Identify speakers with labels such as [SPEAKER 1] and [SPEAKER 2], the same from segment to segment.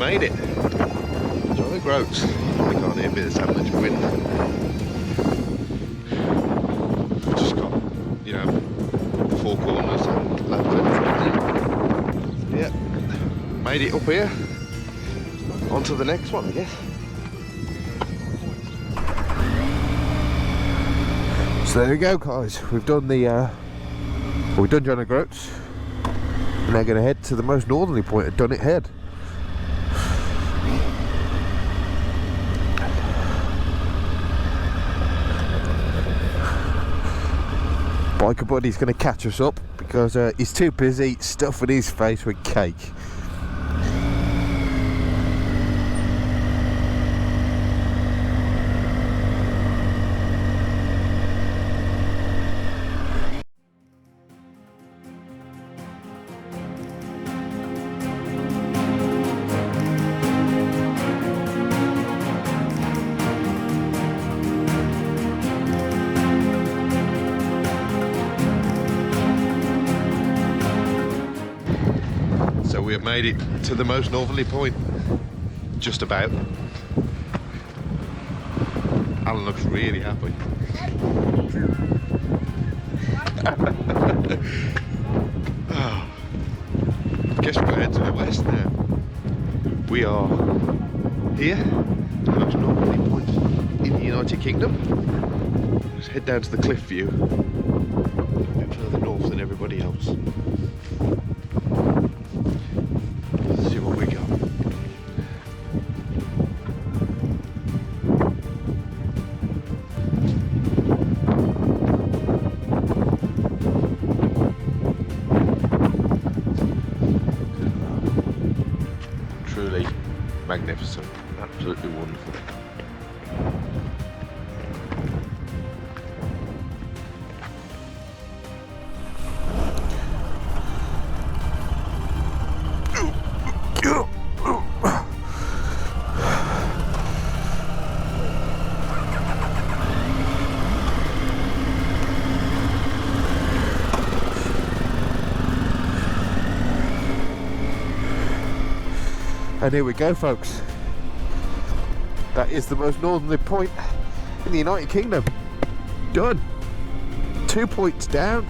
[SPEAKER 1] made it. Enjoy the groats. Probably can't hear a bit of salvage wind. Just got, you know, the four corners and yeah, made it up here. On to the next one, I guess. So there we go, guys. We've done the we've done Dunnet groats. And they're going to head to the most northerly point at Dunnet Head. Biker buddy's going to catch us up because he's too busy stuffing his face with cake. We have made it to the most northerly point, just about. Alan looks really happy. Oh. Guess we're heading to the west now. We are here, the most northerly point in the United Kingdom. Let's head down to the cliff view, a bit further north than everybody else. See what we got. Truly magnificent, absolutely wonderful. And here we go, folks. That is the most northerly point in the United Kingdom. Done. 2 points down.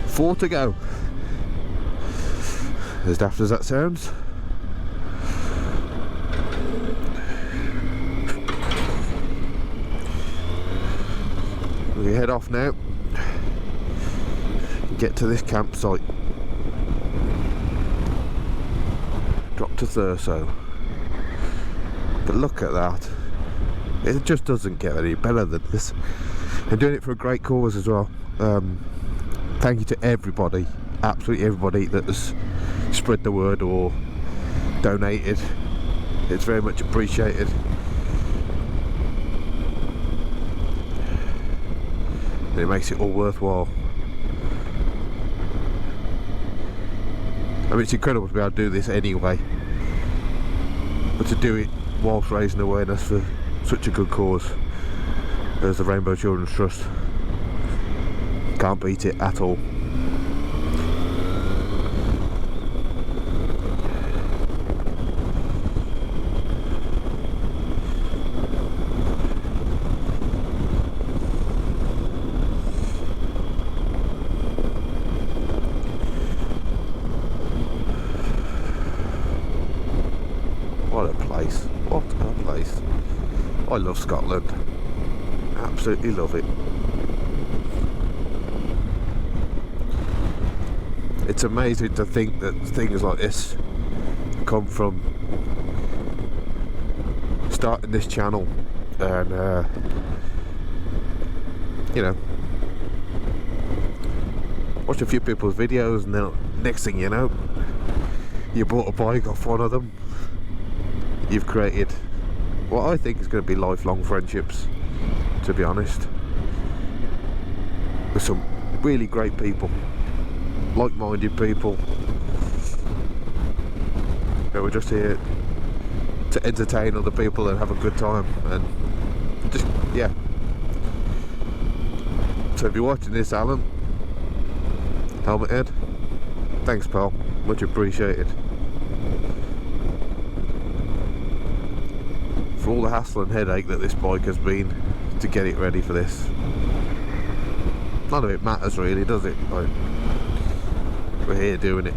[SPEAKER 1] 4 to go. As daft as that sounds. We head off now. Get to this campsite. Drop to Thurso. But look at that. It just doesn't get any better than this. And doing it for a great cause as well. Thank you to everybody, absolutely everybody that has spread the word or donated. It's very much appreciated. And it makes it all worthwhile. I mean, it's incredible to be able to do this anyway, but to do it whilst raising awareness for such a good cause as the Rainbow Children's Trust, can't beat it at all. What a place, what a place. I love Scotland, absolutely love it. It's amazing to think that things like this come from starting this channel and you know, watch a few people's videos and then next thing you know, you bought a bike off one of them. You've created what I think is going to be lifelong friendships, to be honest, with some really great people, like-minded people. We're just here to entertain other people and have a good time, and just, yeah. So if you're watching this, Alan, Helmet Head, thanks pal, much appreciated. For all the hassle and headache that this bike has been to get it ready for this. None of it matters really, does it? Like, we're here doing it.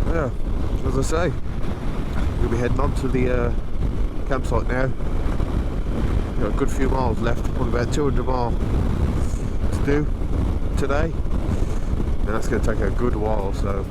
[SPEAKER 1] Yeah, as I say, we'll be heading on to the campsite now. We've got a good few miles left, probably about 200 miles to do today. And that's going to take a good while, so